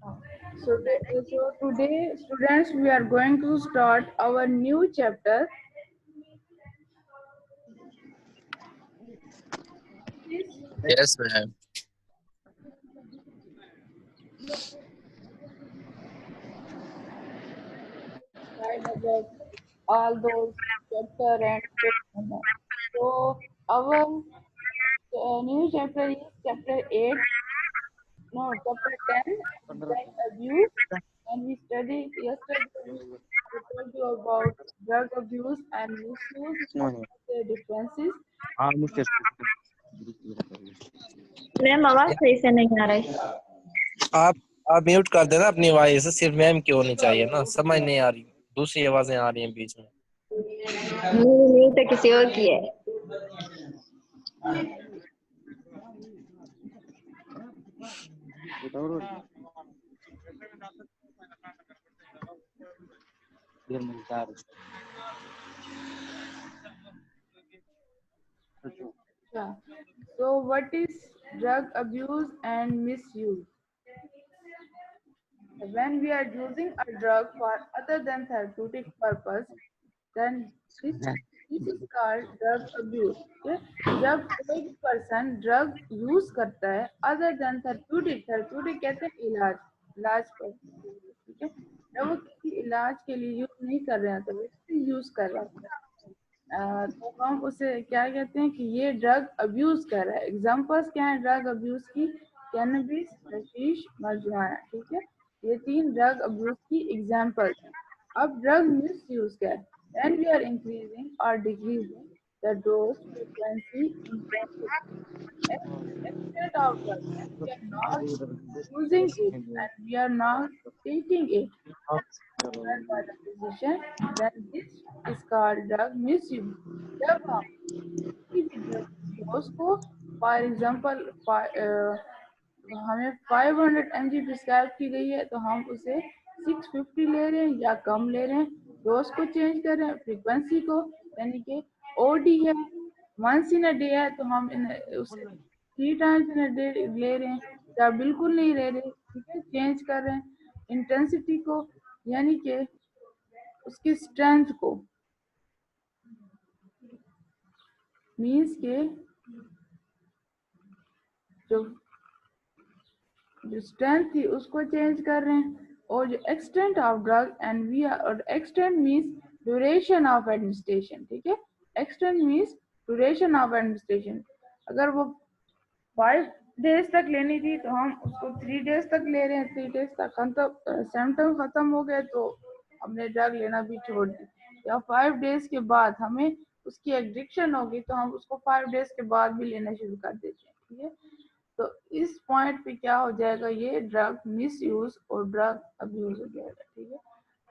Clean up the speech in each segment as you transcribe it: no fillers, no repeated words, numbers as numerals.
So today, students, we are going to start our new chapter. Yes, ma'am. Right about all those chapter and so our new chapter is chapter 8. No, chapter 10, drug abuse. And we studied yesterday. We told you about drug abuse and misuse. What are the differences? हाँ मुझे ma'am आवाज सही से नहीं आ रही। आप mute कर देना अपनी वॉइस। सिर्फ मैम की होनी चाहिए ना, समझ नहीं आ रही, दूसरी आवाजें आ रही हैं बीच में। नहीं तो किसी और की है। Yeah. So, what is drug abuse and misuse? When we are using a drug for other than therapeutic purpose, then this is called drug abuse. Okay? जब कोई भी पर्सन ड्रग यूज करता है अदर देन थेरेप्यूटिक कहते हैं इलाज पर, ठीक है, जब वो किसी इलाज के लिए यूज नहीं कर रहे हैं तो वो यूज कर रहा है, तो हम उसे क्या कहते हैं कि ये ड्रग अब्यूज कर रहा है। एग्जांपल्स क्या है ड्रग अब्यूज की? कैनबिस, हशीश, marijuana, ठीक है, ये 3 ड्रग अब्यूज की एग्जांपल्स हैं। अब ड्रग मिस यूज क्या है? When we are increasing or decreasing the dose, frequency, intensity, extent of drug, and we are not using it and we are not taking it by the physician, then this is called drug misuse. जब हम किसी भी drug dose को, for example हमें 500 mg prescribe की गई है तो हम उसे 650 ले रहे हैं या कम ले रहे हैं, डोज को चेंज कर रहे हैं, फ्रीक्वेंसी को, यानी कि ओडी है, वंस इन अ डे है तो हम उसे 3 टाइम्स इन अ डे ले रहे हैं या बिल्कुल नहीं ले रहे, ठीक है, चेंज कर रहे हैं। इंटेंसिटी को, यानी कि उसकी स्ट्रेंथ को, मीन्स के जो स्ट्रेंथ थी उसको चेंज कर रहे हैं, और जो extent of drug and we are, और extent means duration of administration, ठीक है, extent means duration of administration. अगर वो 5 डेज तक लेनी थी तो हम उसको 3 डेज तक ले रहे हैं, 3 डेज तक सिम्टम खत्म हो गए तो हमने ड्रग लेना भी छोड़ दी, या 5 डेज के बाद हमें उसकी एडिक्शन होगी तो हम उसको 5 डेज के बाद भी लेना शुरू कर देते हैं, ठीक है। तो इस पॉइंट पे क्या हो जाएगा, ये ड्रग मिस यूज और ड्रग अब्यूज हो जाएगा, ठीक है।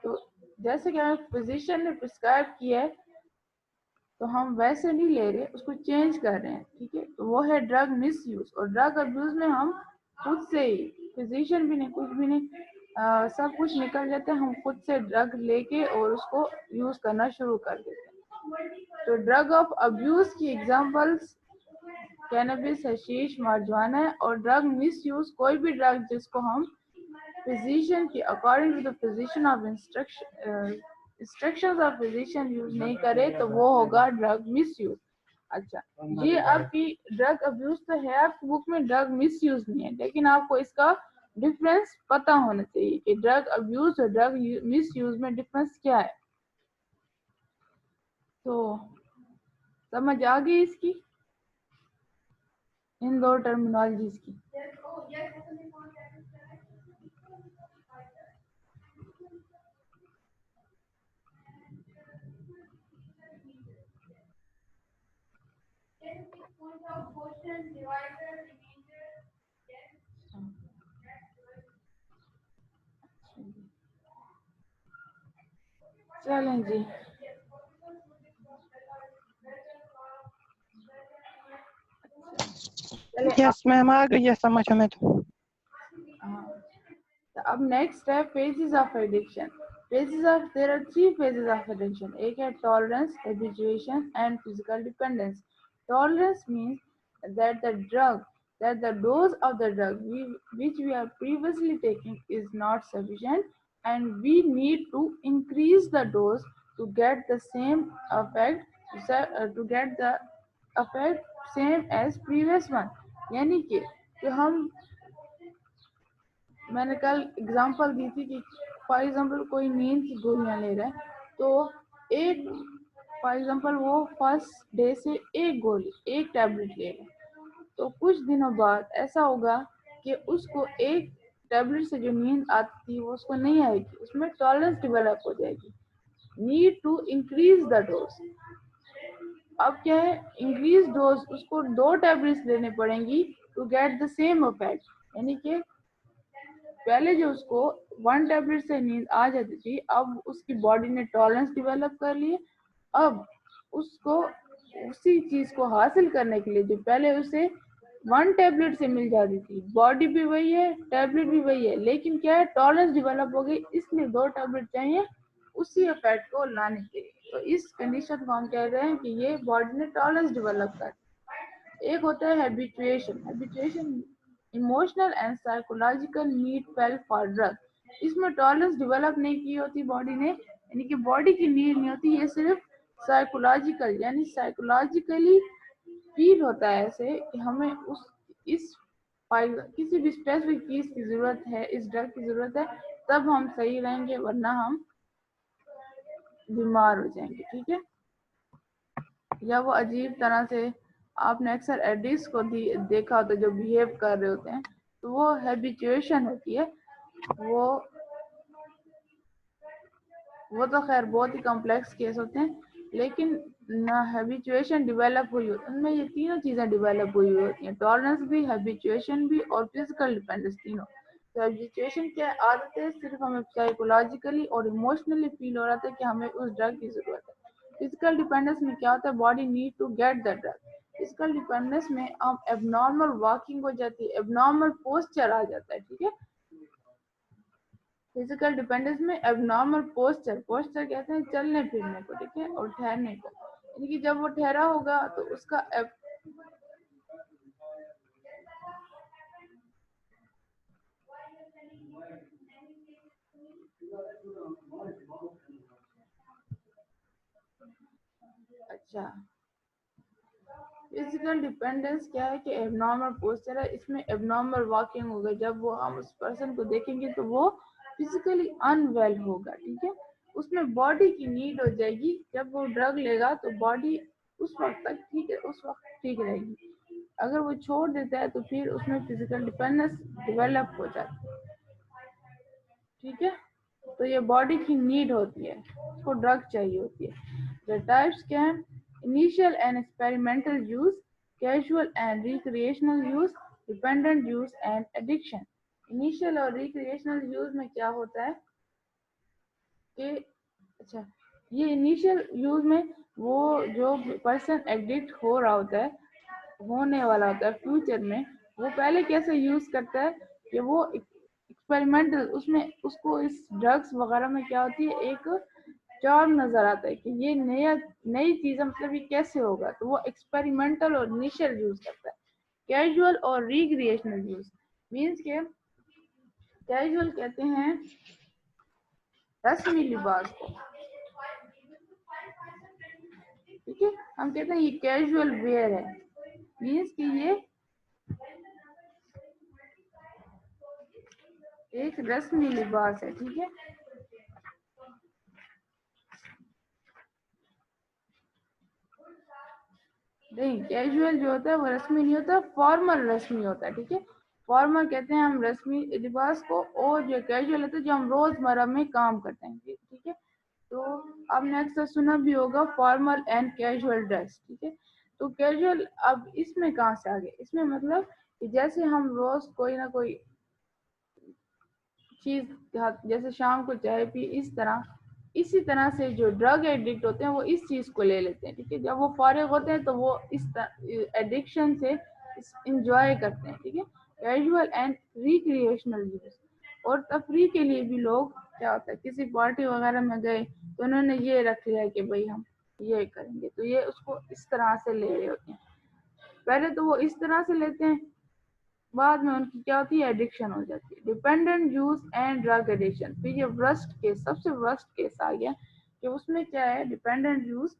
तो जैसे कि हमें फिजिशियन ने प्रिस्क्राइब किया है तो हम वैसे नहीं ले रहे, उसको चेंज कर रहे हैं, ठीक है, तो वो है ड्रग मिस यूज। और ड्रग अब्यूज में हम खुद से ही, फिजिशियन भी नहीं, कुछ भी नहीं, सब कुछ निकल जाता है, हम खुद से ड्रग लेके और उसको यूज करना शुरू कर देते हैं। तो ड्रग ऑफ अब्यूज की एग्जांपल्स कैनबिस, हशीश, marijuana है। और ड्रग मिस यूज कोई भी ड्रग जिसको हम फिजिशियन की according to the physician of instructions of physician use नहीं करे तो वो होगा ड्रग मिस यूज। अच्छा, ये आपकी ड्रग अब्यूज तो है आपकी बुक में, ड्रग मिस यूज नहीं है, लेकिन आपको इसका डिफरेंस पता होना चाहिए कि ड्रग अब्यूज और ड्रग मिस यूज में डिफरेंस क्या है। तो समझ आ गई इसकी, इन दो टर्मिनोलॉजीज की। चलें जी, यस मैम, आ गई है समझ हमें तो। अब नेक्स्ट है phases of addiction. There are 3 phases of addiction. एक है tolerance, habituation and physical dependence. Tolerance means that the drug that the dose of the drug which we are previously taking is not sufficient and we need to increase the dose to get the same effect, to get the effect same as previous one. यानी कि हम, मैंने कल example दी थी कि for example कोई नींद की गोलियां ले रहा है तो एक, फॉर एग्जांपल वो फर्स्ट डे से एक गोली, एक टैबलेट लेगा, तो कुछ दिनों बाद ऐसा होगा कि उसको एक टैबलेट से जो नींद आती थी वो उसको नहीं आएगी, उसमें टॉलरेंस डेवलप हो जाएगी। Need to increase the dose. अब क्या है, इंक्रीज डोज, उसको 2 टैबलेट्स लेने पड़ेंगी to get the same effect. यानी कि पहले जो उसको 1 टैबलेट से नींद आ जाती थी, अब उसकी बॉडी ने टॉलरेंस डेवलप कर लिए। अब उसको उसी चीज को हासिल करने के लिए जो पहले उसे 1 टैबलेट से मिल जाती थी, बॉडी भी वही है, टैबलेट भी वही है, लेकिन क्या है, टॉलरेंस डेवलप हो गई, इसलिए 2 टैबलेट चाहिए उसी इफेक्ट को लाने के लिए। तो इस कंडीशन को हम कह रहे हैं कि ये बॉडी ने टॉलरेंस डेवलप कर। एक होता है habituation. Habituation emotional and psychological need felt for drug. इसमें टॉलरेंस डेवलप नहीं की होती बॉडी ने, यानी कि बॉडी की नीड नहीं होती, ये सिर्फ साइकोलॉजिकल, यानी साइकोलॉजिकली फील होता है ऐसे कि हमें इस किसी भी स्पेसिफिक चीज की जरूरत है, इस ड्रग की जरूरत है, तब हम सही रहेंगे, वरना हम बीमार हो जाएंगे। ठीक है, या वो अजीब तरह से, आपने अक्सर एडिक्ट्स को देखा होता है जो बिहेव कर रहे होते हैं, तो वो हैबिचुएशन होती है। वो तो खैर बहुत ही कॉम्प्लेक्स केस होते हैं, लेकिन ना हैबिचुएशन डेवलप हुई हो, उनमें ये तीनों चीजें डेवलप हुई होती हैं, टॉलरेंस भी, हैबिचुएशन भी और फिजिकल डिपेंडेंस, तीनों। तो हैबिचुएशन क्या आदत है, सिर्फ हमें साइकोलॉजिकली और इमोशनली फील हो रहा था कि हमें उस ड्रग की जरूरत है। फिजिकल डिपेंडेंस में क्या होता है, body need to get the drug. Physical dependence में हम एबनॉर्मल वॉकिंग हो जाती है, एबनॉर्मल पोस्चर आ जाता है। ठीक है, फिजिकल डिपेंडेंस में एबनॉर्मल पोस्चर कहते हैं चलने फिरने को, ठीक है, और ठहरने को, यानी कि जब वो ठहरा होगा तो उसका अच्छा, फिजिकल डिपेंडेंस क्या है कि एबनॉर्मल पोस्चर है, इसमें एबनॉर्मल वॉकिंग होगा, जब वो हम उस पर्सन को देखेंगे तो वो फिजिकली अनवेल होगा। ठीक है, उसमें बॉडी की नीड हो जाएगी, जब वो ड्रग लेगा तो बॉडी उस वक्त तक ठीक है, उस वक्त ठीक रहेगी, अगर वो छोड़ देता है तो फिर उसमें फिजिकल डिपेंडेंस डेवलप हो जाती है। ठीक है, तो ये बॉडी की नीड होती है, उसको ड्रग चाहिए होती है। द टाइप्स क्या है, initial and experimental use, casual and recreational use, dependent use and addiction. Initial और रिक्रिएशनल यूज में क्या होता है कि, अच्छा, ये इनिशियल यूज में वो जो पर्सन एडिक्ट हो रहा होता है, होने वाला होता है फ्यूचर में, वो पहले कैसे यूज करता है कि वो एक्सपेरिमेंटल, उसमें उसको इस ड्रग्स वगैरह में क्या होती है, एक चार्म नजर आता है कि ये नई चीज है, मतलब ये कैसे होगा, तो वो एक्सपेरिमेंटल और इनिशियल यूज करता है। कैजुअल और रिक्रिएशनल यूज मींस के, कैजुअल कहते हैं रस्मी लिबास को, ठीक है, हम कहते हैं ये कैजुअल वेयर है, मींस कि ये एक रस्मी लिबास है। ठीक है, नहीं, कैजुअल जो होता है वो रस्मी नहीं होता, फॉर्मल रस्मी होता है। ठीक है, फॉर्मल कहते हैं हम रस्मी लिबास को, और जो कैजुअल होता है जो हम रोजमर्रा में काम करते हैं। ठीक है, तो आपने अक्सर सुना भी होगा फॉर्मल एंड कैजुअल ड्रेस। ठीक है, तो कैजुअल अब इसमें कहाँ से आ गए, इसमें मतलब कि जैसे हम रोज कोई ना कोई चीज, जैसे शाम को चाय पी, इसी तरह से जो ड्रग एडिक्ट होते हैं वो इस चीज को ले लेते हैं। ठीक है, जब वो फारिग होते हैं तो वो इस एडिक्शन से इंजॉय करते हैं। ठीक है, कैजुअल एंड रिक्रिएशनल यूज, और तफरीह के लिए भी लोग क्या होता है, किसी पार्टी वगैरह में गए तो उन्होंने ये रख लिया कि भाई हम ये करेंगे, तो ये उसको इस तरह से ले रहे होते हैं। पहले तो वो इस तरह से लेते हैं बाद में उनकी क्या होती है, एडिक्शन हो जाती है। Dependent use and drug addiction, फिर ये वर्स्ट केस, सबसे वर्स्ट केस आ गया कि उसमें क्या है, डिपेंडेंट यूज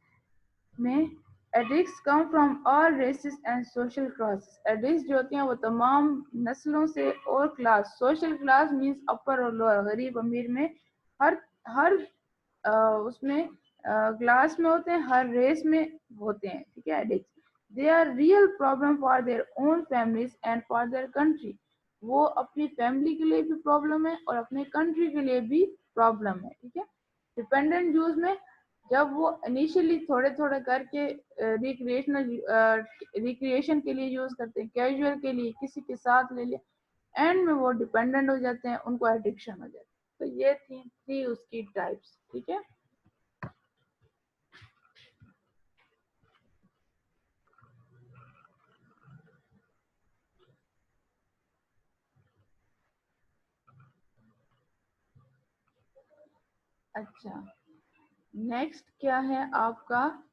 में addicts come from all races and social classes. Addicts जो होती हैं वो तमाम नस्लों से और class, social class means upper और लोअर, गरीब अमीर में हर हर उसमें क्लास में होते हैं, हर रेस में होते हैं, ठीक है। Addicts they are real problem for their own families and for their country. वो अपनी फैमिली के लिए भी प्रॉब्लम है और अपने कंट्री के लिए भी प्रॉब्लम है, ठीक है। डिपेंडेंट यूज में जब वो इनिशियली थोड़े थोड़े करके रिक्रिएशन के लिए यूज करते हैं, कैजुअल के लिए किसी के साथ ले लिया, एंड में वो डिपेंडेंट हो जाते हैं, उनको एडिक्शन हो जाती है। तो ये थी उसकी टाइप्स, ठीक है। अच्छा, नेक्स्ट क्या है आपका,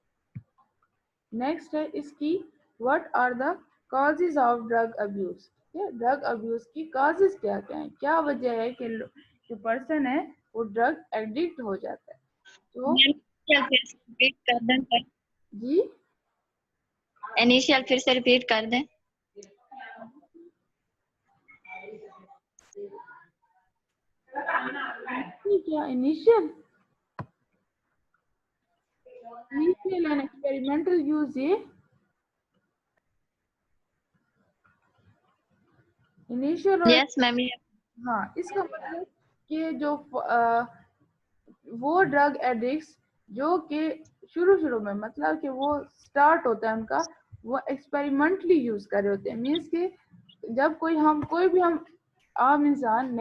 नेक्स्ट है इसकी what are the causes of drug abuse. Drug abuse की कॉजेज क्या क्या है, क्या वजह है कि जो पर्सन है वो ड्रग एडिक्ट हो जाता है। तो रिपीट कर दें, जी इनिशियल फिर से रिपीट कर दें। क्या इनिशियल एंड एक्सपेरिमेंटल यूज, ये इनिशियल और यस मैम। हाँ, इसका मतलब कि जो वो ड्रग एडिक्ट्स जो कि शुरू में मतलब कि वो स्टार्ट होता है उनका, वो एक्सपेरिमेंटली यूज कर रहे होते हैं। मीन्स कि जब कोई भी हम आम इंसान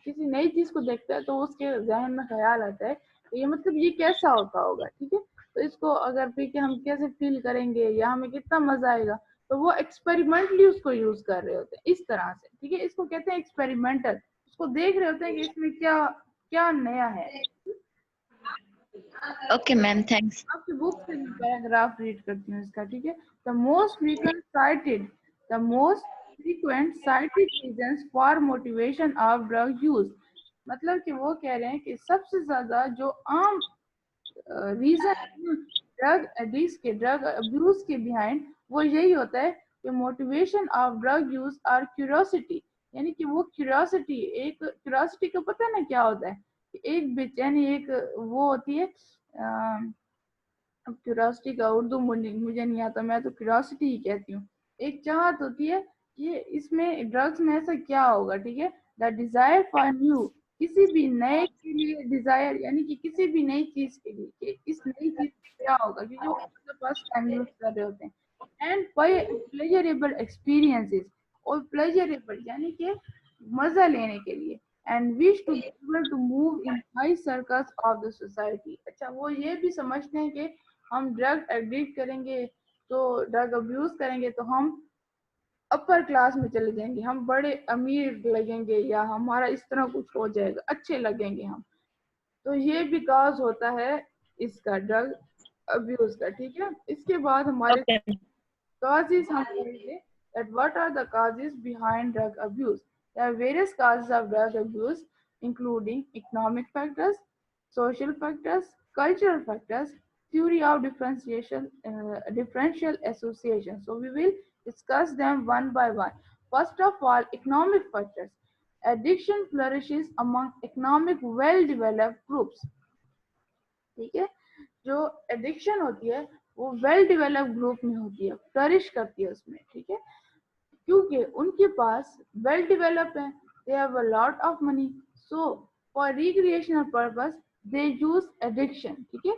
किसी नई चीज को देखता है तो उसके जहन में ख्याल आता है कि ये मतलब ये कैसा होता होगा, ठीक है। तो इसको अगर पी के हम कैसे फील करेंगे या हमें कितना मजा आएगा, तो वो एक्सपेरिमेंटली उसको यूज कर रहे होते हैं इस तरह से, ठीक है। इसको कहते हैं एक्सपेरिमेंटल। उसको देख रहे होते हैं कि इसमें क्या क्या नया है। Okay ma'am, thanks. आपकी बुक से मैं पैराग्राफ रीड करती हूँ इसका, ठीक है। The most frequent cited reasons for motivation of drug use, मतलब कि वो कह रहे हैं कि सबसे ज्यादा जो आम रीजन ड्रग एडिक्ट के, ड्रग अब्यूज के बिहाइंड, वो यही होता है कि motivation of drug use are curiosity, यानी कि वो क्यूरियोसिटी, एक क्यूरियोसिटी का पता है ना क्या होता है, एक बेचैनी, एक वो होती है, अब क्यूरियोसिटी का उर्दू मुझे नहीं आता, मैं तो क्यूरियोसिटी ही कहती हूँ। एक चाहत होती है कि इसमें ड्रग्स में ऐसा क्या होगा, ठीक है। द डिजायर फॉर न्यू, किसी भी नए के लिए डिजायर, यानी कि किसी भी नई चीज के लिए कि इस नई चीज में क्या होगा, क्योंकि वो फर्स्ट टाइम यूज कर रहे होते हैं। एंड प्लेजरेबल एक्सपीरियंसेस, और प्लेजरेबल यानी कि मजा लेने के लिए, and wish to be able to move in high circles of the society. अच्छा, वो ये भी समझते हैं कि हम ड्रग एडिक्ट करेंगे, तो ड्रग अब्यूज करेंगे तो हम अपर क्लास में चले जाएंगे, हम बड़े अमीर लगेंगे, या हमारा इस तरह कुछ हो जाएगा, अच्छे लगेंगे हम। तो ये भी काज होता है इसका, ड्रग अब्यूज का, ठीक है। इसके बाद हमारे ओके। causes हम करेंगे that what are the causes behind drug abuse. There are various causes of drug abuse including economic factors, social factors, cultural factors, theory of differential association. So we will discuss them one by one. First of all, economic factors. Addiction flourishes among economic well-developed groups. ठीक है, जो addiction होती है वो well developed group में होती है, flourish करती है उसमें, ठीक है, क्योंकि उनके पास वेल डेवलप है, they have a lot of money, so for recreational purpose they use addiction, ठीक है,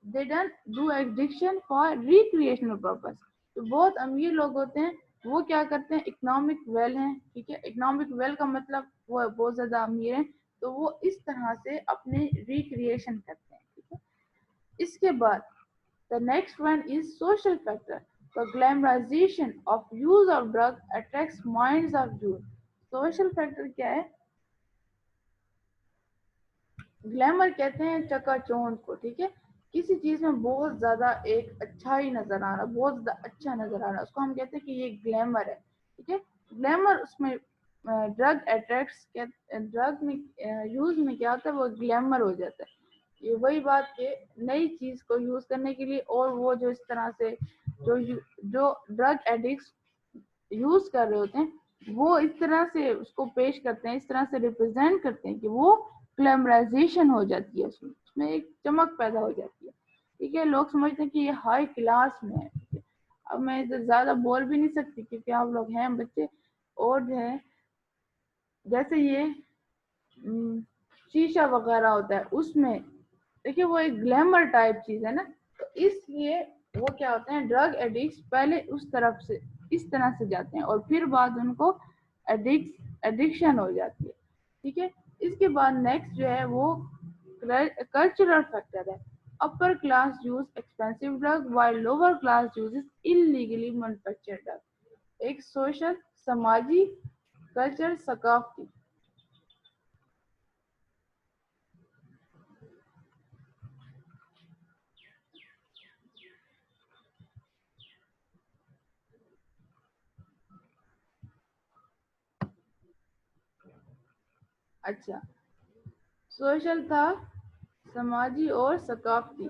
दे done do addiction for recreational purpose. तो बहुत अमीर लोग होते हैं, वो क्या करते हैं, इकोनॉमिक वेल हैं, ठीक है, इकोनॉमिक वेल का मतलब वो बहुत ज्यादा अमीर हैं, तो वो इस तरह से अपने रिक्रिएशन करते हैं, ठीक है। इसके बाद the next one is social factor. The glamorization of use of drug attracts minds of youth. Social factor क्या है, ग्लैमर कहते हैं चकाचौंध को, ठीक है। किसी चीज में बहुत ज्यादा एक अच्छा ही नजर आ रहा, बहुत ज्यादा अच्छा नजर आ रहा, उसको हम कहते हैं कि ये ग्लैमर है, ठीक है। ग्लैमर उसमें ड्रग अट्रैक्ट्स, ड्रग में यूज में क्या होता है, वो ग्लैमर हो जाता है। ये वही बात कि नई चीज को यूज करने के लिए, और वो जो इस तरह से जो ड्रग एडिक्ट्स यूज कर रहे होते हैं वो इस तरह से उसको पेश करते हैं, इस तरह से रिप्रेजेंट करते हैं कि वो ग्लैमराइजेशन हो जाती है, उसमें एक चमक पैदा हो जाती है। ठीक है, लोग समझते हैं कि ये हाई क्लास में है। अब मैं इधर ज्यादा बोल भी नहीं सकती क्योंकि आप लोग हैं बच्चे, और जो है जैसे ये शीशा वगैरह होता है उसमें, देखिए वो एक ग्लैमर टाइप चीज है ना, तो इसलिए वो क्या होते हैं, ड्रग एडिक्ट्स पहले उस तरफ से इस तरह से जाते हैं और फिर बाद उनको एडिक्शन हो जाती है। ठीक है, इसके बाद नेक्स्ट जो है वो कल्चरल फैक्टर है। Upper class use expensive drug while lower class uses illegally manufactured drug. एक सोशल, समाजी, कल्चर, सकाफती। अच्छा, सोशल था, समाजी और सकाफती,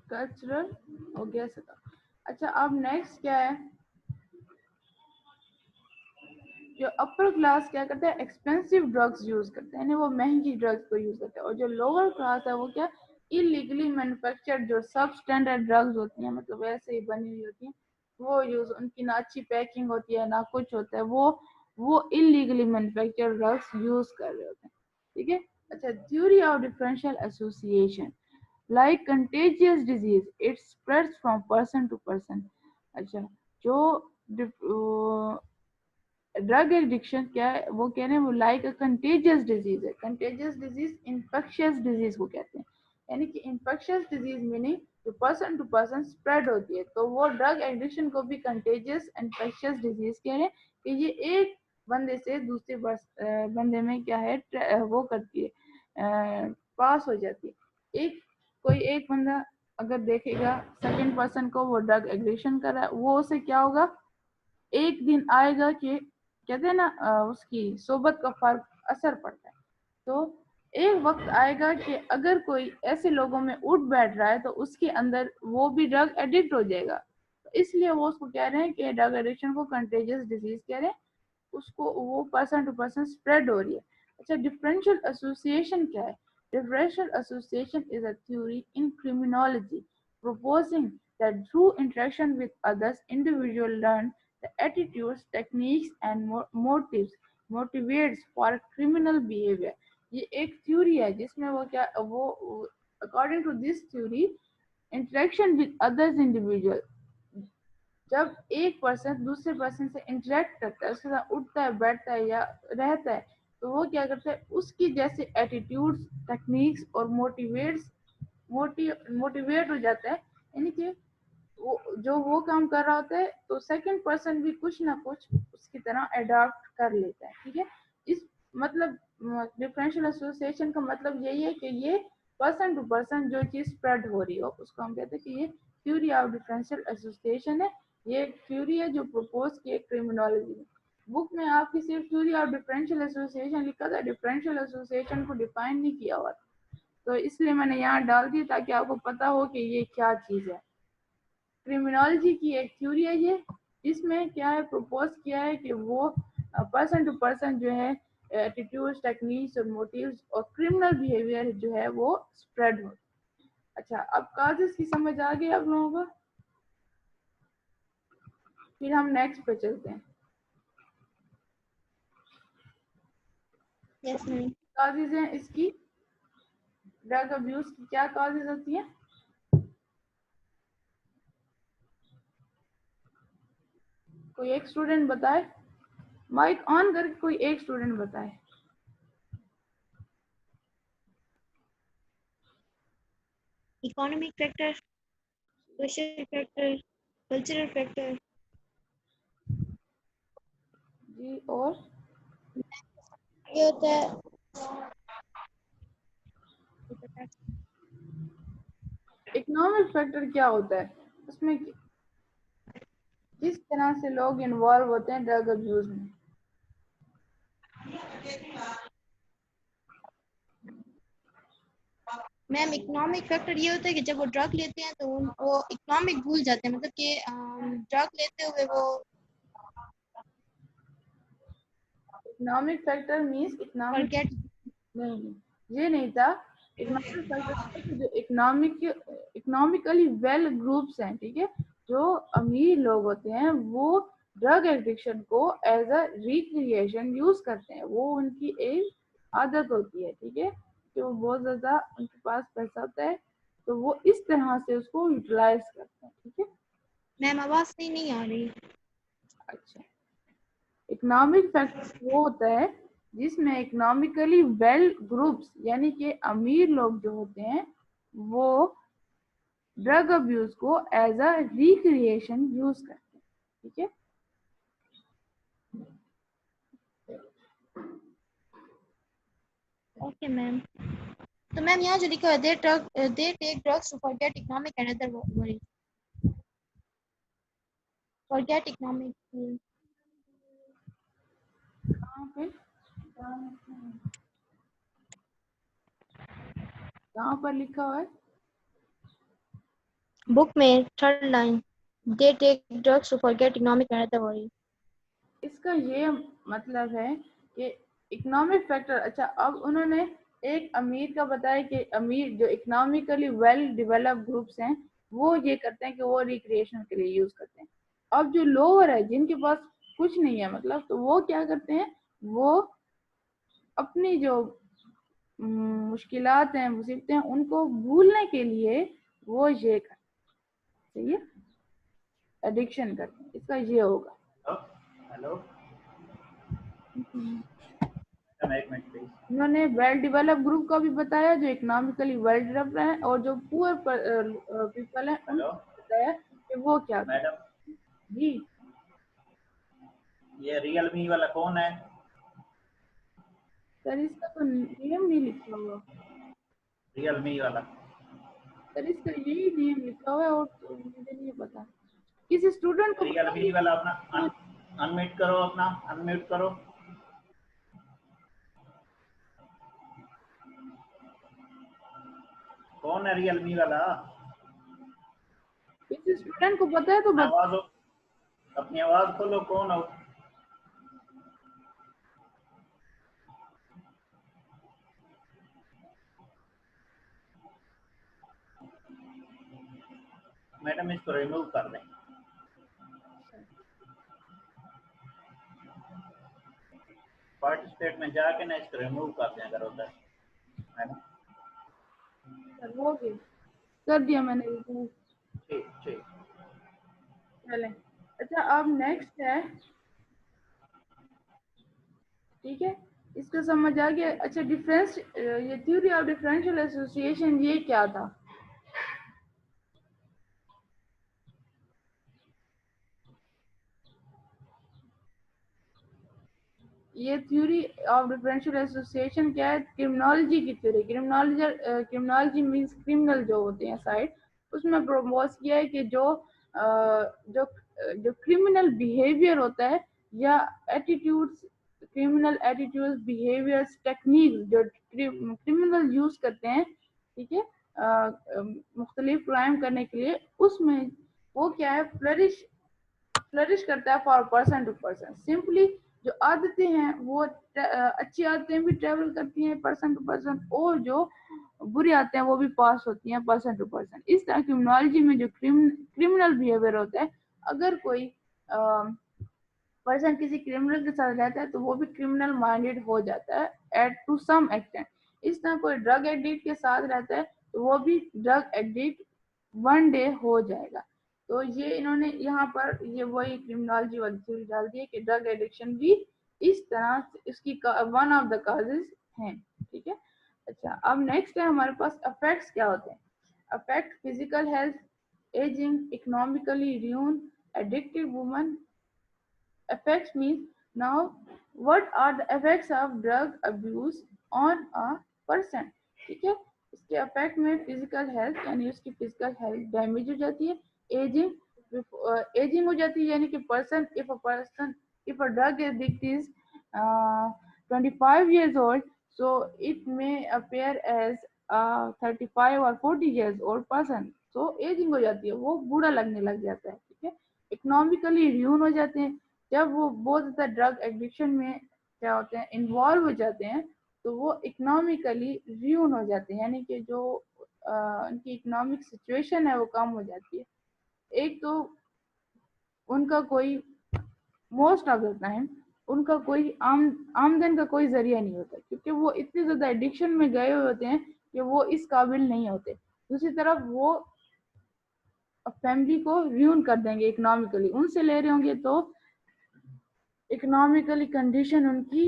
कल्चरल हो गया सका। अच्छा, अब नेक्स्ट क्या है, जो अपर क्लास क्या करते हैं, एक्सपेंसिव ड्रग्स यूज करते हैं, यानी वो महंगी ड्रग्स को यूज करते हैं, और जो लोअर क्लास है वो क्या, इलीगली मैन्युफैक्चर्ड जो सब स्टैंडर्ड ड्रग्स होती हैं, मतलब वैसे ही बनी हुई होती हैं, वो यूज, उनकी ना अच्छी पैकिंग होती है ना कुछ होता है, वो इलीगली मैन्युफैक्चर्ड ड्रग्स यूज कर रहे होते हैं। ठीक है। अच्छा, theory of differential association, like contagious disease it spreads from person to person. अच्छा, जो ड्रग एडिक्शन क्या है, वो कह रहे हैं वो लाइक अ कंटेजियस डिजीज है। कंटेजियस डिजीज इन्फेक्शियस डिजीज को कहते हैं, यानी कि इन्फेक्शियस डिजीज मीनिंग जो पर्सन टू पर्सन स्प्रेड होती है, तो वो ड्रग एडिक्शन को भी कंटेजियस इन्फेक्शियस डिजीज कह रहे हैं कि ये एक बंदे से दूसरे बंदे में क्या है, वो करती है, पास हो जाती है। कोई एक बंदा अगर देखेगा सेकंड पर्सन को वो ड्रग एडिक्शन कर रहा है, वो उसे क्या होगा, एक दिन आएगा कि कहते हैं ना, उसकी सोबत का फर्क असर पड़ता है। तो एक वक्त आएगा कि अगर कोई ऐसे लोगों में उठ बैठ रहा है तो उसके अंदर वो भी ड्रग एडिक्ट हो जाएगा। तो इसलिए वो उसको कह रहे हैं कि ड्रग एडिक्शन को कंटेजियस डिजीज कह रहे हैं, उसको वो पर्सन टू पर्सन स्प्रेड हो रही है। अच्छा, डिफरेंशियल एसोसिएशन क्या है? Differential association is a theory in criminology proposing that through interaction with others, individuals learn the attitudes, techniques, and motives motivates for criminal behavior. ये एक थ्योरी है जिसमें वो क्या, वो according to this theory, interaction with others individual, जब एक person दूसरे पर्सन से इंटरेक्ट करता है, उसके साथ उठता है, बैठता है या रहता है, तो वो क्या करता है, उसकी जैसे एटीट्यूड्स, टेक्निक्स और मोटिवेट हो जाता है, यानी कि वो काम कर रहा होता है तो सेकंड पर्सन भी कुछ ना कुछ उसकी तरह अडॉप्ट कर लेता है। ठीक है, इस मतलब डिफरेंशियल एसोसिएशन का मतलब यही है कि ये पर्सन टू पर्सन जो चीज स्प्रेड हो रही हो उसको हम कहते हैं कि ये थ्योरी ऑफ डिफरेंशियल एसोसिएशन है। ये एक थ्योरी है जो प्रपोज की क्रिमिनोलॉजी में। बुक में आपकी सिर्फ थ्योरी ऑफ डिफरेंशियल एसोसिएशन लिखा था, डिफरेंशियल एसोसिएशन को डिफाइन नहीं किया हुआ, तो इसलिए मैंने यहाँ डाल दी ताकि आपको पता हो कि ये क्या चीज है। क्रिमिनोलॉजी की एक थ्योरी है ये, इसमें क्या है, प्रपोज किया है कि वो पर्सन टू पर्सन जो है एटीट्यूड्स, टेक्निक्स और मोटिव्स और क्रिमिनल बिहेवियर जो है वो स्प्रेड हो। अच्छा, अब काजेस की समझ आ गई आप लोगों को? फिर हम नेक्स्ट पे चलते हैं। Yes ma'am. काजेस हैं इसकी, ड्रग अब्यूज की क्या काजेस होती हैं? कोई एक स्टूडेंट बताए, माइक ऑन करके कोई एक स्टूडेंट बताए। Economic factor, social factor, cultural factor. जी, और ये होता है इकोनॉमिक फैक्टर क्या होता है उसमें? किस तरह से लोग इन्वॉल्व होते हैं ड्रग अब्यूज में? मैम इकोनॉमिक फैक्टर ये होता है कि जब वो ड्रग लेते हैं तो वो इकोनॉमिक भूल जाते हैं, मतलब कि ड्रग लेते हुए वो economic factor means economic forget. नहीं, ये नहीं था। इकोनॉमिक फैक्टर जो इकोनॉमिकली वेल ग्रुप्स हैं, ठीक है, जो अमीर लोग होते हैं वो ड्रग एडिक्शन को एज अ रिक्रिएशन यूज करते हैं। वो उनकी एक आदत होती है, ठीक है, कि वो बहुत ज्यादा उनके पास पैसा होता है तो वो इस तरह से उसको यूटिलाइज करते हैं, ठीक है। मैम आवाज सही नहीं आ रही। अच्छा, इकोनॉमिक फैक्टर वो होता है जिसमें इकोनॉमिकली वेल ग्रुप्स यानी कि अमीर लोग जो होते हैं वो ड्रग अब्यूज को एज अ रिक्रिएशन यूज करते हैं, ठीक है। Okay ma'am. तो मैम यहाँ जो लिखा है they take drugs to forget economic and other worries. Forget economic कहाँ पे, कहाँ पर लिखा हुआ है? बुक में third line, they take drugs to forget economic and other worries. इसका ये मतलब है कि इकोनॉमिक फैक्टर, अच्छा अब उन्होंने एक अमीर का बताया कि अमीर जो इकोनॉमिकली वेल डेवलप ग्रुप्स हैं वो ये करते हैं कि वो रिक्रिएशन के लिए यूज करते हैं। अब जो लोअर है जिनके पास कुछ नहीं है मतलब, तो वो क्या करते हैं, वो अपनी जो मुश्किलात हैं, मुसीबतें हैं, उनको भूलने के लिए वो ये करते हैं, सही है, एडिक्शन करते हैं, इसका ये होगा। हेलो, एक मिनट प्लीज। उन्होंने वेल डेवलप ग्रुप का भी बताया जो इकोनॉमिकली वेल डेवलप्ड है, और जो पुअर पीपल है हेलो उनको बताया कि वो क्या करें। मैडम, जी, ये रियलमी वाला कौन है? सर इसका तो नेम नहीं लिखा हुआ, रियलमी वाला सर इसका यही नेम लिखा हुआ है और तो मुझे नहीं पता। किसी स्टूडेंट को रियलमी वाला अपना अनम्यूट करो, अपना अनम्यूट करो। कौन है रियलमी वाला? किसी स्टूडेंट को पता है तो बता। आवाज, अपनी आवाज खोलो, कौन हो? मैडम इसको रिमूव कर दें। पार्टिसिपेट में जाके ना इसको रिमूव कर दें अगर उधर। मैडम सर हो गया, कर दिया मैंने रिमूव। ठीक ठीक। चलें, अच्छा अब नेक्स्ट है, ठीक है, इसको समझ आ गया। अच्छा डिफरेंस, ये थ्योरी ऑफ डिफरेंशियल एसोसिएशन ये क्या था? ये थ्योरी ऑफ डिफरेंशियल एसोसिएशन क्या है? क्रिमिनोलॉजी की थ्योरी। क्रिमिनोलॉजी मींस क्रिमिनल जो होते हैं साइड, उसमें प्रपोज किया है कि जो जो क्रिमिनल बिहेवियर होता है या attitudes, criminal attitudes, behaviours, technique जो क्रिमिनल यूज करते हैं, ठीक है, मुख्तलिफ क्राइम करने के लिए, उसमें वो क्या है, फ्लरिश करता है for person to person. Simply जो आदतें हैं वो अच्छी आदतें भी ट्रेवल करती हैं पर्सन टू पर्सन, और जो बुरी आदतें हैं वो भी पास होती हैं पर्सन टू पर्सन। इस तरह क्रिमिनोलॉजी में जो क्रिमिनल बिहेवियर होता है, अगर कोई पर्सन किसी क्रिमिनल के साथ रहता है तो वो भी क्रिमिनल माइंडेड हो जाता है एट टू सम एक्सटेंट। इस तरह कोई ड्रग एडिक्ट के साथ रहता है तो वो भी ड्रग एडिक्ट वन डे हो जाएगा। तो ये इन्होंने यहाँ पर ये वही क्रिमिनोलॉजी वाली थ्योरी डाल दी है कि ड्रग एडिक्शन भी इस तरह से इसकी वन ऑफ द कॉजेज हैं, ठीक है। अच्छा अब नेक्स्ट है हमारे पास अफेक्ट्स क्या होते हैं। Affect physical health, ageing, economically ruin, addicted woman। Effects means now what are the effects of drug abuse on a person, ठीक है। इसके अफेक्ट में फिजिकल हेल्थ यानी उसकी फिजिकल हेल्थ डैमेज हो जाती है, एजिंग एजिंग हो जाती है, यानी कि person if a drug addict is 25 years old, so it may appear as a 35 or 40 years old person. so ageing हो जाती है, वो बूढ़ा लगने लग जाता है, ठीक है। इकोनॉमिकली र्यून हो जाते हैं, जब वो बहुत ज़्यादा ड्रग एडिक्शन में क्या होते हैं इन्वॉल्व हो जाते हैं, तो वो इकोनॉमिकली र्यून हो जाते हैं, यानी कि जो उनकी इकोनॉमिक सिचुएशन है वो कम हो जाती है। एक तो उनका कोई मोस्ट ऑफ द टाइम उनका कोई आमदन का कोई जरिया नहीं होता, क्योंकि वो इतने ज़्यादा एडिक्शन में गए हुए होते हैं कि वो इस काबिल नहीं होते। दूसरी तरफ वो फैमिली को र्यून कर देंगे इकोनॉमिकली, उनसे ले रहे होंगे तो इकोनॉमिकली कंडीशन उनकी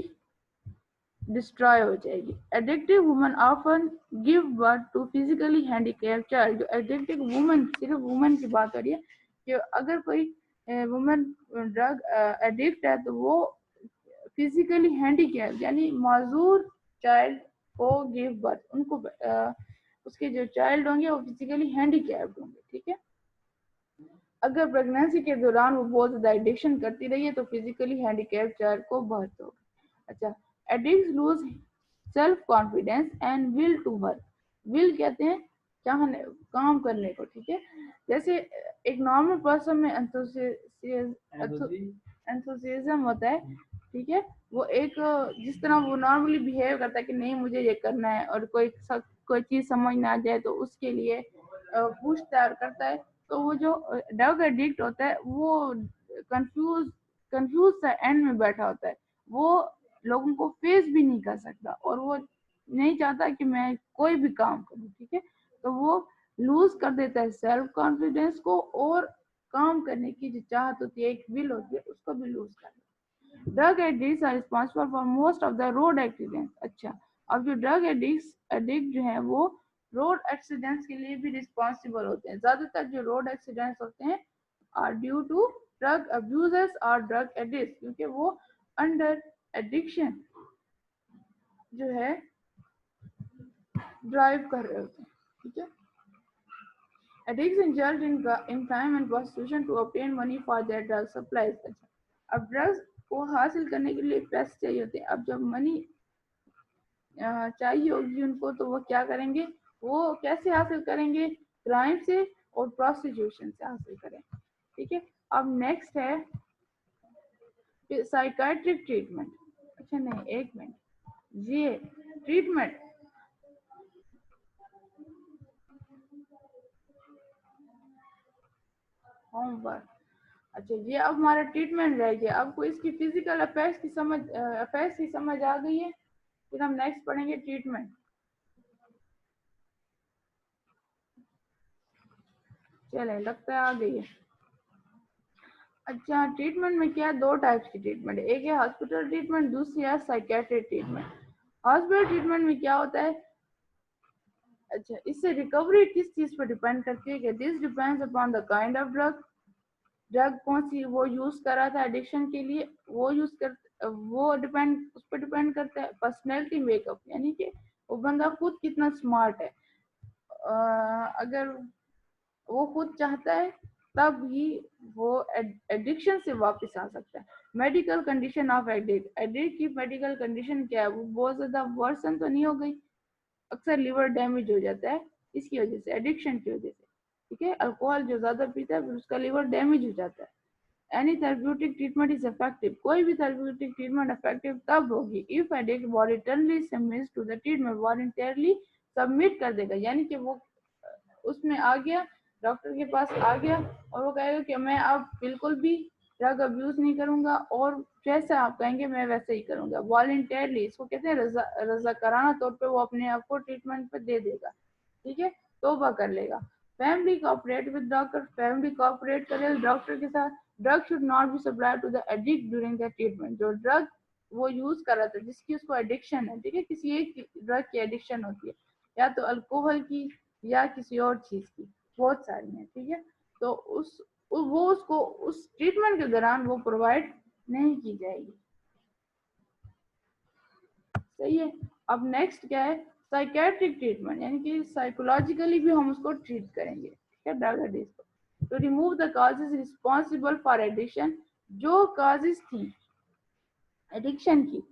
डिस्ट्रॉय हो जाएगी। Addictive woman often give birth to physically handicapped child. जो एडिक्टिव वुमन, सिर्फ वुमन की बात हो रही है कि अगर कोई वुमन ड्रग एडिक्ट है तो वो फिजिकली हैंडीकैप्ड यानी माजूर चाइल्ड को गिव बर्थ, उनको उसके जो चाइल्ड होंगे वो फिजिकली हैंडीकैप्ड होंगे, ठीक है। अगर प्रेगनेंसी के दौरान वो बहुत ज़्यादा एडिक्शन करती रही है तो फिजिकली हैंडीकैप्ड चाइल्ड को बर्थ होगा। अच्छा, addicts lose self confidence and will to work. Will कहते हैं चाहने, काम करने को, ठीक है। जैसे एक नॉर्मल पर्सन में एंथुसियाज्म होता है, ठीक है। वो एक जिस तरह वो नॉर्मली बिहेव करता है कि नहीं मुझे ये करना है, और कोई चीज़ समझ ना आ जाए तो उसके लिए पूछता है और करता है। तो वो जो ड्रग एडिक्ट होता है वो कंफ्यूज सा एंड में बैठा होता है, वो लोगों को फेस भी नहीं कर सकता और वो नहीं चाहता कि मैं कोई भी काम करूं, ठीक है। तो वो लूज कर देता है सेल्फ कॉन्फिडेंस को, और काम करने की जो चाहत होती है, एक विल होती है, उसको भी लूज कर देता है। Drug addicts are responsible for most of the road accidents. अच्छा, अब जो ड्रग एडिक्ट जो है वो रोड एक्सीडेंट्स के लिए भी रिस्पॉन्सिबल होते हैं। ज्यादातर जो रोड एक्सीडेंट्स होते हैं are due to drug abusers और ड्रग एडिक्ट्स, क्योंकि वो अंडर एडिक्शन जो है ड्राइव कर रहे होते हैं, ठीक है। Addicts indulge in crime and prostitution to obtain money for their drug supplies. अच्छा, अब ड्रग्स को हासिल करने के लिए पैसे चाहिए होते हैं। अब जब मनी चाहिए होगी उनको तो वो क्या करेंगे, वो कैसे हासिल करेंगे, क्राइम से और प्रोस्टिट्यूशन से हासिल करेंगे, ठीक है। अब नेक्स्ट है साइकाट्रिक ट्रीटमेंट। अच्छा नहीं, एक मिनट, ये ट्रीटमेंट होमवर्क। अच्छा, ये अब हमारा ट्रीटमेंट रह गया। आपको इसकी फिजिकल अफेक्ट्स की समझ आ गई है, फिर हम नेक्स्ट पढ़ेंगे ट्रीटमेंट। चले, लगता है आ गई है। अच्छा, ट्रीटमेंट में क्या है, दो टाइप्स की ट्रीटमेंट है, एक है हॉस्पिटल ट्रीटमेंट, दूसरी है साइकेट्रिक ट्रीटमेंट। हॉस्पिटल ट्रीटमेंट में क्या होता है, अच्छा इससे रिकवरी किस चीज पर डिपेंड करती है कि this depends upon the kind of drug कौन सी वो यूज कर रहा था एडिक्शन के लिए, वो डिपेंड उस पर डिपेंड करता है। पर्सनैलिटी मेकअप, यानी कि वो बंदा खुद कितना स्मार्ट है, अगर वो खुद चाहता है तब ही वो एडिक्शन से वापस आ सकता है। मेडिकल कंडीशन ऑफ एडिक्ट की मेडिकल कंडीशन क्या है, वो बहुत ज्यादा वर्सन तो नहीं हो गई, अक्सर लिवर डैमेज हो जाता है इसकी वजह से, एडिक्शन की वजह से, ठीक है। अल्कोहल जो ज्यादा पीता है फिर उसका लिवर डैमेज हो जाता है। Any therapeutic treatment is effective, कोई भी थेरेप्यूटिक ट्रीटमेंट इफेक्टिव तब होगी if addict voluntarily submits to the treatment, voluntarily submit कर देगा, यानी कि वो उसमें आ गया, डॉक्टर के पास आ गया और वो कहेगा कि मैं अब बिल्कुल भी ड्रग अब्यूज नहीं करूंगा और जैसा आप कहेंगे मैं वैसे ही करूंगा। वॉलंटरली, इसको कहते हैं रजाकाराना तौर पे वो अपने आप को ट्रीटमेंट पे दे देगा, ठीक है, तौबा कर लेगा। Family cooperate with doctor, family cooperate करे डॉक्टर के साथ। Drug should not be supplied to the addict during the treatment, जो ड्रग वो यूज कर रहा था जिसकी उसको एडिक्शन है, ठीक है, किसी एक ड्रग की एडिक्शन होती है, या तो अल्कोहल की या किसी और चीज की, बहुत सारी हैं, ठीक है। तो वो उसको उस ट्रीटमेंट के दौरान वो प्रोवाइड नहीं की जाएगी, सही है। अब नेक्स्ट क्या है, साइकेट्रिक ट्रीटमेंट, यानी कि साइकोलॉजिकली भी हम उसको ट्रीट करेंगे, ठीक है, ड्रग एडिक्ट को। To remove the causes responsible for addiction, जो कॉजेज थी एडिक्शन की,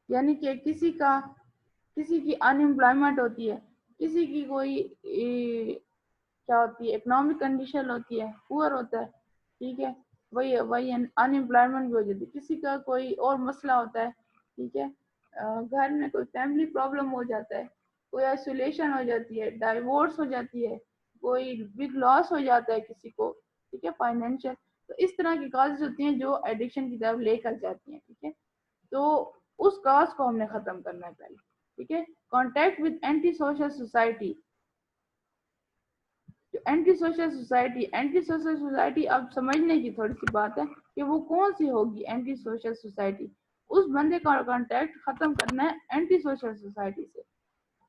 यानी कि किसी की अनएम्प्लॉयमेंट होती है, किसी की कोई क्या होती है इकोनॉमिक कंडीशन होती है, पुअर होता है, ठीक है, वही वही अनएम्प्लॉयमेंट की वजह से, किसी का कोई और मसला होता है, ठीक है, घर में कोई फैमिली प्रॉब्लम हो जाता है, कोई आइसोलेशन हो जाती है, डाइवोर्स हो जाती है, कोई बिग लॉस हो जाता है किसी को, ठीक है, फाइनेंशियल। तो इस तरह की कॉजेज होती हैं जो एडिक्शन की तरफ लेकर जाती हैं, ठीक है। तो उस कॉज को हमने खत्म करना है पहले, ठीक है। Contact with anti social society, anti social society अब समझने की थोड़ी सी बात है कि वो कौन सी होगी एंटी सोशल सोसाइटी। उस बंदे का कांटेक्ट खत्म करना है एंटी सोशल सोसाइटी से।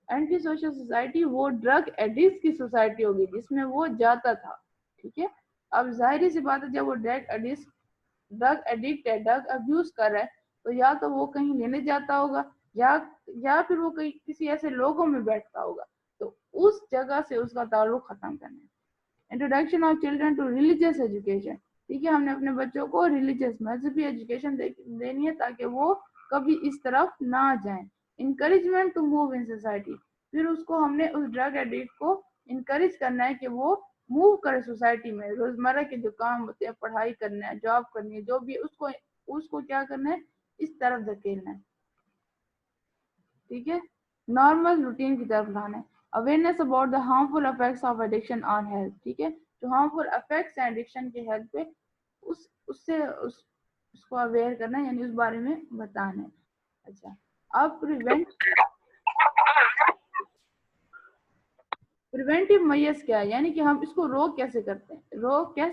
एंटी सोशल सोसाइटी वो ड्रग एडिक्ट की सोसाइटी होगी जिसमें वो जाता था, ठीक है। अब जाहिर सी बात है जब वो ड्रग एडिक्ट है, ड्रग अब्यूज कर रहा है, तो या तो वो कहीं लेने जाता होगा या फिर वो कहीं किसी ऐसे लोगों में बैठता होगा, तो उस जगह से उसका ताल्लुक खत्म करना है। Introduction of children to religious education, ठीक है, हमने अपने बच्चों को रिलीजियस मजहबी एजुकेशन देनी है ताकि वो कभी इस तरफ ना जाएं। Encouragement to move in society, फिर उसको हमने उस ड्रग एडिक्ट को इंकरेज करना है कि वो मूव करे सोसाइटी में, रोजमर्रा के जो काम होते हैं, पढ़ाई करना है, जॉब करनी है, जो भी उसको क्या करना है, इस तरफ धकेलना है, ठीक है, नॉर्मल रूटीन की तरफ लाना है। Awareness about the harmful effects of addiction on health, ठीक है, जो हार्मफुल इफेक्ट्स हैं एडिक्शन के हेल्थ पे, उसको अवेयर करना है, यानी उस बारे में बताना है। अच्छा, अब प्रिवेंटिव मेजर्स क्या है, यानी कि हम इसको रोक कैसे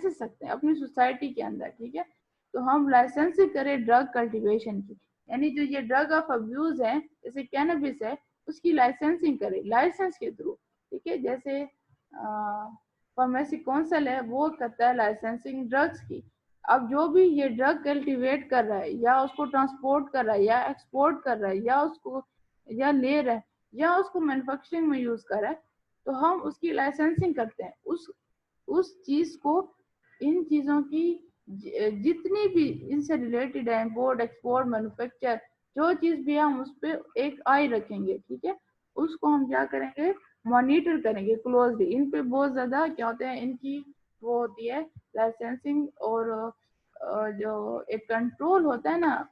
सकते हैं अपनी सोसाइटी के अंदर, ठीक है। तो हम लाइसेंसिंग करें ड्रग कल्टीवेशन की, यानी जो ये ड्रग ऑफ अब्यूज है जैसे कैनबिस है, उसकी लाइसेंसिंग करें लाइसेंस के थ्रू, ठीक है। जैसे फार्मेसी काउंसिल है वो करता है लाइसेंसिंग ड्रग्स की। अब जो भी ये ड्रग कल्टीवेट कर रहा है या उसको ट्रांसपोर्ट कर रहा है या एक्सपोर्ट कर रहा है या ले रहा है या उसको मैन्युफैक्चरिंग में यूज कर रहा है, तो हम उसकी लाइसेंसिंग करते हैं। उस चीज को, इन चीजों की जितनी भी इनसे रिलेटेड है, इम्पोर्ट एक्सपोर्ट मैन्युफैक्चर, जो चीज भी है हम उस पर एक आई रखेंगे, ठीक है। उसको हम क्या करेंगे, मॉनिटर करेंगे क्लोजली। इन पे बहुत ज्यादा क्या होते हैं, इनकी वो होती है लाइसेंसिंग और जो एक कंट्रोल होता है ना,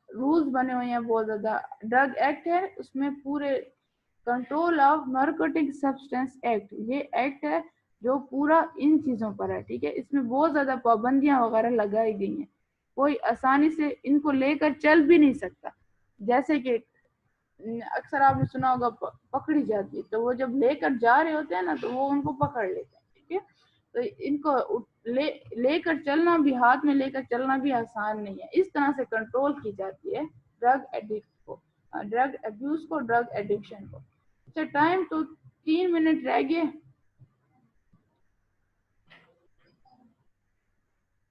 रूल्स बने हुए हैं बहुत ज्यादा। ड्रग एक्ट है, उसमें पूरे control of narcotic substance act, ये एक्ट है जो पूरा इन चीजों पर है, ठीक है। इसमें बहुत ज्यादा पाबंदियां वगैरह लगाई गई हैं, कोई आसानी से इनको लेकर चल भी नहीं सकता। जैसे कि अक्सर आपने सुना होगा पकड़ी जाती है, तो वो जब लेकर जा रहे होते हैं ना, तो वो उनको पकड़ लेते हैं, ठीक है। तो इनको लेकर चलना भी, हाथ में लेकर चलना भी आसान नहीं है। इस तरह से कंट्रोल की जाती है ड्रग एडिक्ट को, ड्रग अब्यूज को, ड्रग एडिक्शन को। अच्छा, टाइम तो 3 मिनट रह गए।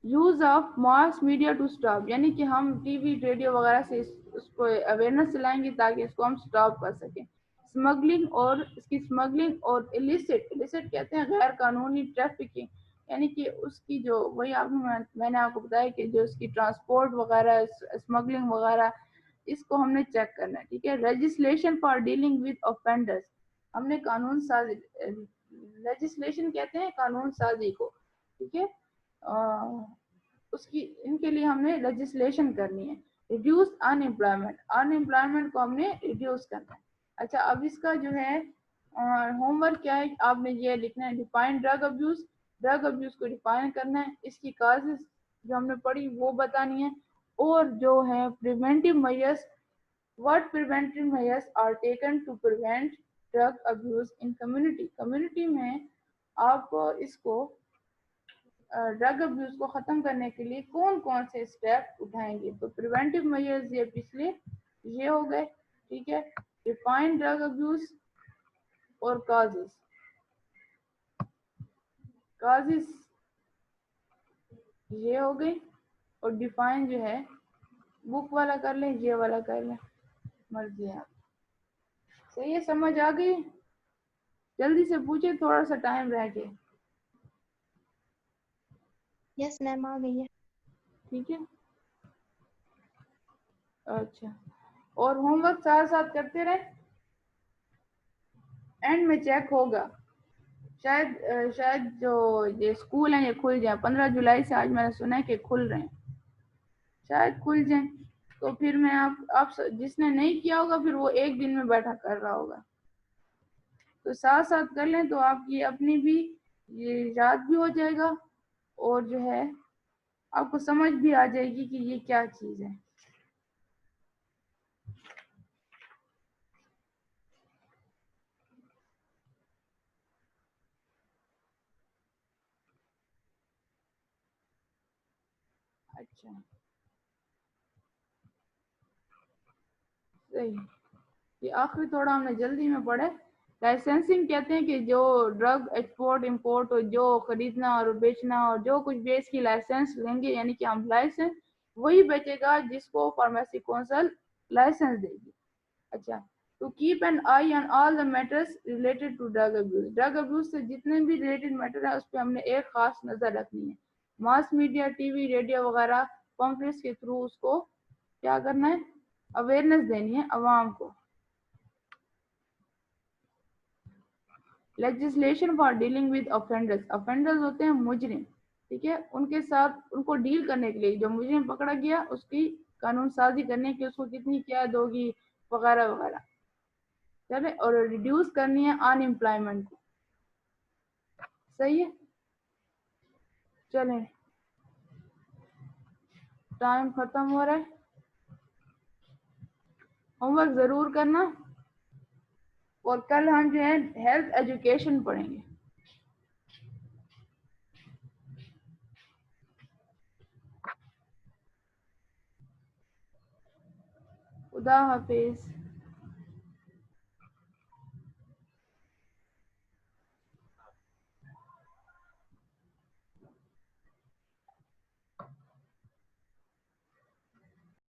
Use of mass media to stop, यानी कि हम टीवी रेडियो वगैरह से उसको अवेयरनेस चलाएंगे ताकि इसको हम स्टॉप कर सकें। स्मगलिंग और इलिसिट कहते हैं गैर कानूनी ट्रैफिकिंग, यानी कि उसकी जो वही मैंने आपको बताया कि जो उसकी ट्रांसपोर्ट वगैरह, स्मगलिंग वगैरह, इसको हमने चेक करना है, ठीक है। Legislation for dealing with offenders, हमने कानून साजी, लेजिस्लेशन कहते हैं कानून साजी को, ठीक है। उसकी इनके लिए हमने लेजिस्लेशन करनी है। रिड्यूस अनएम्प्लॉयमेंट को हमने रिड्यूस करना है। अच्छा, अब इसका जो है होमवर्क क्या है, आपने ये लिखना है डिफाइन ड्रग अब्यूज को डिफाइन करना है, इसकी काजेस जो हमने पढ़ी वो बतानी है, और जो है preventive measures, what preventive measures are taken to prevent drug abuse in community में आप इसको ड्रग अब्यूज को खत्म करने के लिए कौन कौन से स्टेप उठाएंगे। तो प्रिवेंटिव मेजर्स ये पिछले ये हो गए, ठीक है। डिफाइन ड्रग अब्यूज और काजेस ये हो गई, और डिफाइन जो है बुक वाला कर लें, ये वाला कर लें, मर्जी है आप। सही है, समझ आ गई? जल्दी से पूछे, थोड़ा सा टाइम रह गया। यस मैम आ गई है। ठीक है, अच्छा, और होमवर्क साथ साथ करते रहे, एंड में चेक होगा। शायद जो ये स्कूल हैं ये खुल जाए 15 जुलाई से, आज मैंने सुना है कि खुल रहे हैं, शायद खुल जाए। तो फिर मैं आप जिसने नहीं किया होगा फिर वो एक दिन में बैठा कर रहा होगा, तो साथ साथ कर लें तो आपकी अपनी भी ये याद भी हो जाएगा, और जो है आपको समझ भी आ जाएगी कि ये क्या चीज़ है। अच्छा, सही, ये आखिरी थोड़ा हमने जल्दी में पढ़े। लाइसेंसिंग कहते हैं कि जो ड्रग एक्सपोर्ट इंपोर्ट और जो खरीदना और बेचना और जो कुछ भी इसकी लाइसेंस लेंगे, यानी कि हम लाइसेंस वही बेचेगा जिसको फार्मेसी काउंसिल लाइसेंस देगी। अच्छा, to keep an eye on all the matters related to drug abuse, drug abuse से जितने भी रिलेटेड मैटर है उस पर हमने एक खास नजर रखनी है। मास मीडिया, टीवी, रेडियो वगैरह पम्पलेट्स के थ्रू उसको क्या करना है, अवेयरनेस देनी है अवाम को। Legislation for dealing with offenders, offenders होते हैं मुजरिम, ठीक है, उनके साथ उनको डील करने के लिए जो मुजरिम पकड़ा गया उसकी कानून साजी करने की, उसको कितनी कैद होगी वगैरह वगैरह, चले, और रिड्यूस करनी है अनएम्प्लॉयमेंट को। सही है, चलें, टाइम खत्म हो रहा है, होमवर्क जरूर करना, और कल हम जो है हेल्थ एजुकेशन पढ़ेंगे। खुदा हाफिज।